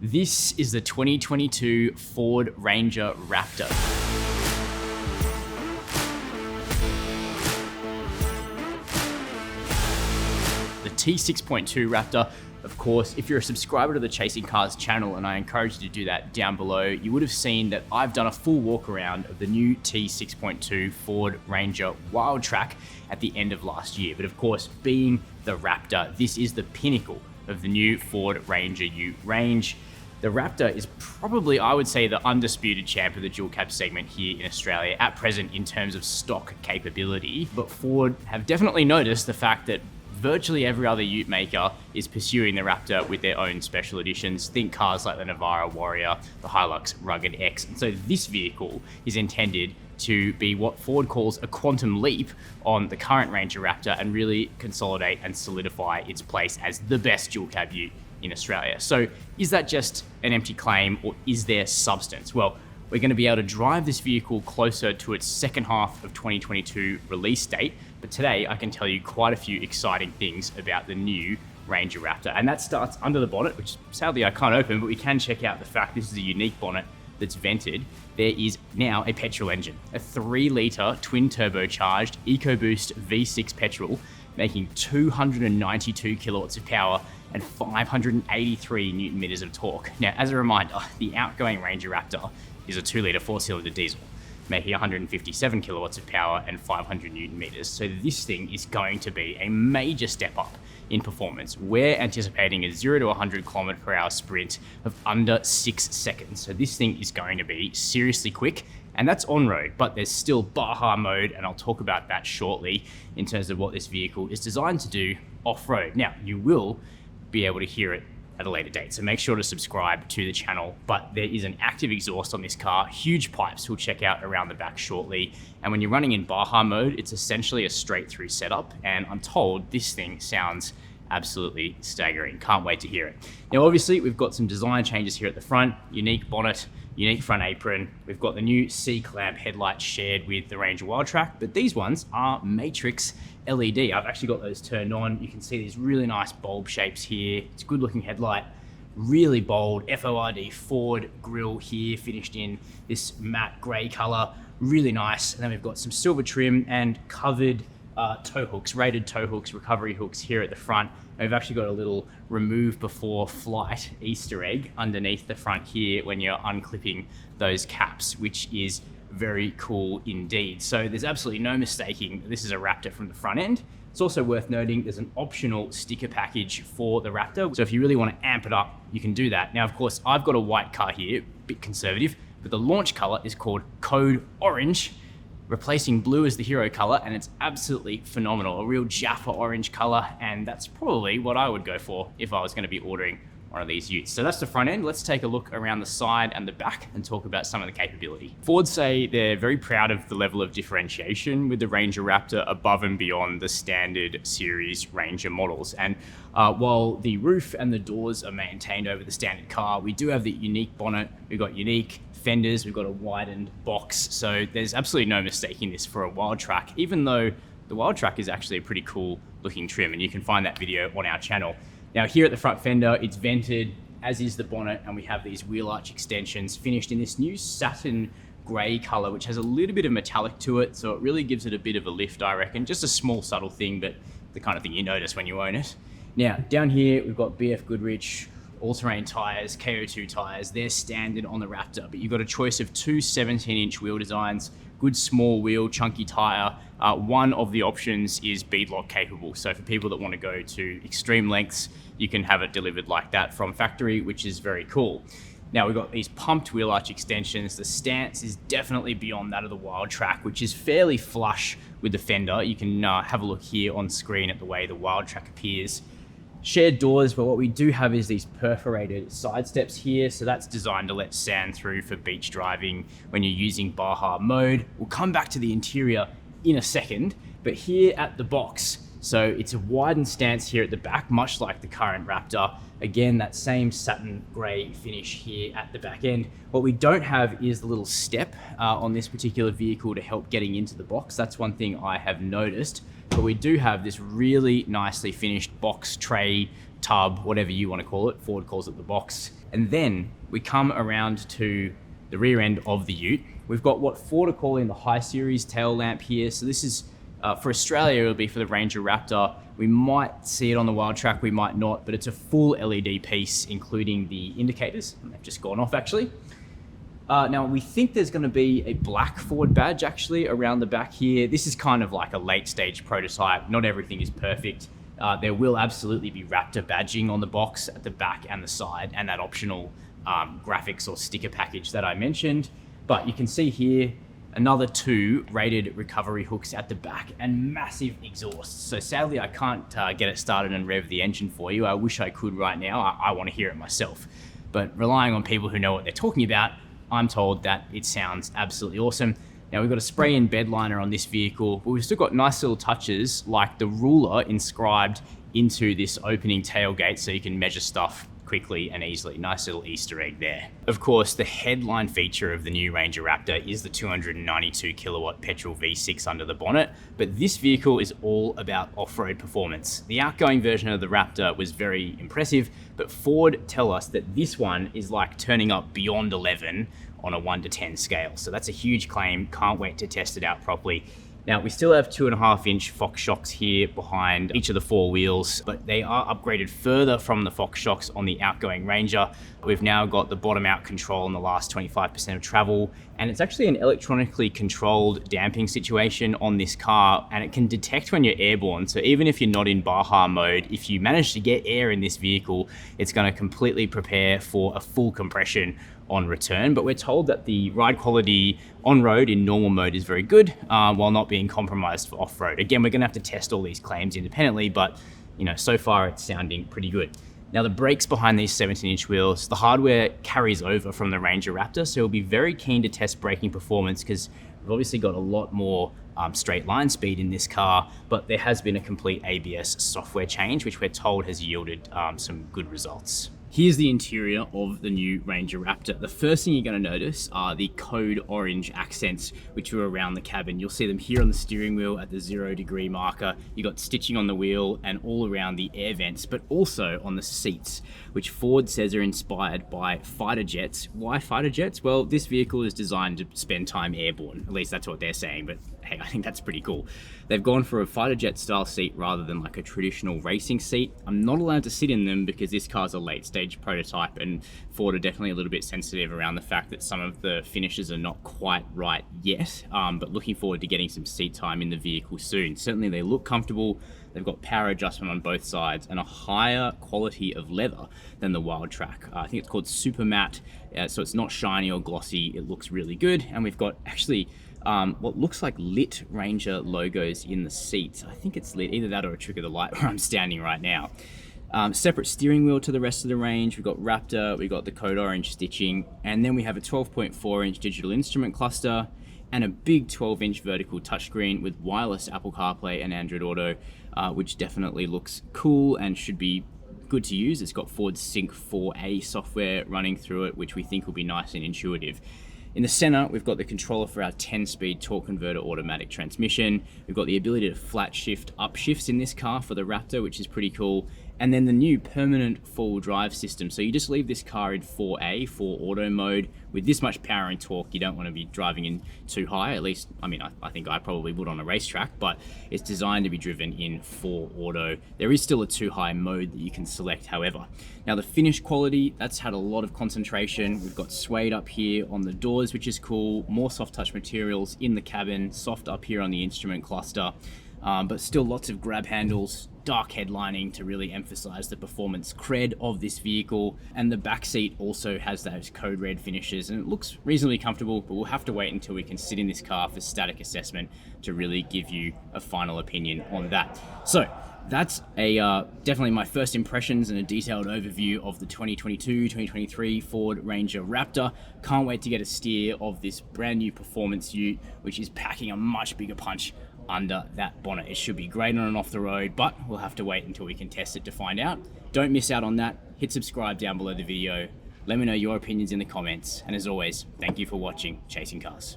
This is the 2022 Ford Ranger Raptor. The T6.2 Raptor, of course, if you're a subscriber to the Chasing Cars channel, and I encourage you to do that down below, you would have seen that I've done a full walk around of the new T6.2 Ford Ranger Wildtrak at the end of last year. But of course, being the Raptor, this is the pinnacle of the new Ford Ranger Ute range. The Raptor is probably, I would say, the undisputed champ of the dual cab segment here in Australia at present in terms of stock capability. But Ford have definitely noticed the fact that virtually every other ute maker is pursuing the Raptor with their own special editions. Think cars like the Navara Warrior, the Hilux Rugged X. And so this vehicle is intended to be what Ford calls a quantum leap on the current Ranger Raptor and really consolidate and solidify its place as the best dual cab ute in Australia. So is that just an empty claim, or is there substance? Well, we're going to be able to drive this vehicle closer to its second half of 2022 release date. But today I can tell you quite a few exciting things about the new Ranger Raptor. And that starts under the bonnet, which sadly I can't open, but we can check out the fact this is a unique bonnet that's vented. There is now a petrol engine, a 3-litre twin turbocharged EcoBoost V6 petrol, making 292 kilowatts of power and 583 newton meters of torque. Now, as a reminder, the outgoing Ranger Raptor is a 2-litre 4-cylinder diesel, making 157 kilowatts of power and 500 newton meters. So this thing is going to be a major step up in performance. We're anticipating a 0 to 100 kilometer per hour sprint of under 6 seconds. So this thing is going to be seriously quick, and that's on road, but there's still Baja mode, and I'll talk about that shortly in terms of what this vehicle is designed to do off-road. Now, you will be able to hear it at a later date, so make sure to subscribe to the channel. But there is an active exhaust on this car, huge pipes we'll check out around the back shortly. And when you're running in Baja mode, it's essentially a straight through setup, and I'm told this thing sounds absolutely staggering. Can't wait to hear it. Now, obviously, we've got some design changes here at the front, unique bonnet, unique front apron. We've got the new C-clamp headlights shared with the Ranger Wildtrak, but these ones are Matrix LED. I've actually got those turned on. You can see these really nice bulb shapes here. It's a good looking headlight, really bold FORD Ford grille here, finished in this matte gray color, really nice. And then we've got some silver trim and covered tow hooks, rated tow hooks, recovery hooks here at the front. And we've actually got a little remove before flight Easter egg underneath the front here when you're unclipping those caps, which is very cool indeed. So there's absolutely no mistaking this is a Raptor from the front end. It's also worth noting there's an optional sticker package for the Raptor. So if you really want to amp it up, you can do that. Now, of course, I've got a white car here, a bit conservative, but the launch color is called Code Orange, replacing blue as the hero color, and it's absolutely phenomenal. A real Jaffa orange color, and that's probably what I would go for if I was going to be ordering one of these utes. So that's the front end. Let's take a look around the side and the back and talk about some of the capability. Ford say they're very proud of the level of differentiation with the Ranger Raptor above and beyond the standard series Ranger models. And while the roof and the doors are maintained over the standard car, we do have the unique bonnet. We've got unique fenders. We've got a widened box. So there's absolutely no mistaking this for a Wildtrak, even though the Wildtrak is actually a pretty cool looking trim, and you can find that video on our channel. Now, here at the front fender, it's vented, as is the bonnet, and we have these wheel arch extensions finished in this new satin gray color, which has a little bit of metallic to it, so it really gives it a bit of a lift, I reckon. Just a small, subtle thing, but the kind of thing you notice when you own it. Now, down here, we've got BF Goodrich all-terrain tires, KO2 tires. They're standard on the Raptor, but you've got a choice of two 17-inch wheel designs, good small wheel, chunky tire. One of the options is beadlock capable. So for people that want to go to extreme lengths, you can have it delivered like that from factory, which is very cool. Now, we've got these pumped wheel arch extensions. The stance is definitely beyond that of the Wildtrak, which is fairly flush with the fender. You can have a look here on screen at the way the Wildtrak appears. Shared doors, but what we do have is these perforated side steps here. So that's designed to let sand through for beach driving when you're using Baja mode. We'll come back to the interior in a second, but here at the box, so it's a widened stance here at the back, much like the current Raptor. Again, that same satin gray finish here at the back end. What we don't have is the little step on this particular vehicle to help getting into the box. That's one thing I have noticed. But we do have this really nicely finished box tray tub, whatever you want to call it. Ford calls it the box. And then we come around to the rear end of the ute. We've got what Ford are calling the high series tail lamp here. So this is, for Australia, it'll be for the Ranger Raptor. We might see it on the wild track, we might not, but it's a full LED piece, including the indicators. They've just gone off actually. Now we think there's going to be a black Ford badge actually around the back here. This is kind of like a late stage prototype. Not everything is perfect. There will absolutely be Raptor badging on the box at the back and the side, and that optional graphics or sticker package that I mentioned. But you can see here another 2 rated recovery hooks at the back and massive exhausts. So sadly I can't get it started and rev the engine for you. I wish I could right now. I want to hear it myself. But relying on people who know what they're talking about, I'm told that it sounds absolutely awesome. Now we've got a spray-in bed liner on this vehicle, but we've still got nice little touches like the ruler inscribed into this opening tailgate so you can measure stuff quickly and easily. Nice little Easter egg there. Of course, the headline feature of the new Ranger Raptor is the 292 kilowatt petrol V6 under the bonnet, but this vehicle is all about off-road performance. The outgoing version of the Raptor was very impressive, but Ford tell us that this one is like turning up beyond 11 on a 1 to 10 scale. So that's a huge claim. Can't wait to test it out properly. Now, we still have 2.5-inch Fox shocks here behind each of the 4 wheels, but they are upgraded further from the Fox shocks on the outgoing Ranger. We've now got the bottom out control in the last 25% of travel, and it's actually an electronically controlled damping situation on this car, and it can detect when you're airborne. So even if you're not in Baja mode, if you manage to get air in this vehicle, it's going to completely prepare for a full compression on return. But we're told that the ride quality on road in normal mode is very good, while not being compromised for off-road. Again, we're gonna have to test all these claims independently, but you know, so far it's sounding pretty good. Now the brakes behind these 17-inch wheels, the hardware carries over from the Ranger Raptor, so we'll be very keen to test braking performance because we've obviously got a lot more straight line speed in this car, but there has been a complete ABS software change, which we're told has yielded some good results. Here's the interior of the new Ranger Raptor. The first thing you're going to notice are the code orange accents which are around the cabin. You'll see them here on the steering wheel at the 0-degree marker. You got stitching on the wheel and all around the air vents, but also on the seats, which Ford says are inspired by fighter jets. Why fighter jets? Well, this vehicle is designed to spend time airborne. At least that's what they're saying, but hey, I think that's pretty cool. They've gone for a fighter jet style seat rather than like a traditional racing seat. I'm not allowed to sit in them because this car's a late stage prototype, and Ford are definitely a little bit sensitive around the fact that some of the finishes are not quite right yet, but looking forward to getting some seat time in the vehicle soon. Certainly they look comfortable. They've got power adjustment on both sides and a higher quality of leather than the wild track. I think it's called super matte, so it's not shiny or glossy. It looks really good, and we've got actually what looks like lit Ranger logos in the seats. I think it's lit, either that or a trick of the light where I'm standing right now. Separate steering wheel to the rest of the range. We've got Raptor, we've got the code orange stitching, and then we have a 12.4-inch digital instrument cluster and a big 12-inch vertical touchscreen with wireless Apple CarPlay and Android Auto, which definitely looks cool and should be good to use. It's got Ford Sync 4A software running through it, which we think will be nice and intuitive. In the center, we've got the controller for our 10-speed torque converter automatic transmission. We've got the ability to flat shift up shifts in this car for the Raptor, which is pretty cool. And then the new permanent four-wheel drive system. So you just leave this car in 4A, 4 auto mode. With this much power and torque, you don't want to be driving in too high. At least, I mean, I think I probably would on a racetrack, but it's designed to be driven in 4 auto. There is still a 2 high mode that you can select, however. Now the finish quality, that's had a lot of concentration. We've got suede up here on the doors, which is cool. More soft touch materials in the cabin, soft up here on the instrument cluster. But still lots of grab handles, dark headlining to really emphasize the performance cred of this vehicle. And the back seat also has those code red finishes, and it looks reasonably comfortable, but we'll have to wait until we can sit in this car for static assessment to really give you a final opinion on that. So that's definitely my first impressions and a detailed overview of the 2022-2023 Ford Ranger Raptor. Can't wait to get a steer of this brand new performance ute, which is packing a much bigger punch under that bonnet. It should be great on and off the road, but we'll have to wait until we can test it to find out. Don't miss out on that. Hit subscribe down below the video. Let me know your opinions in the comments. And as always, thank you for watching Chasing Cars.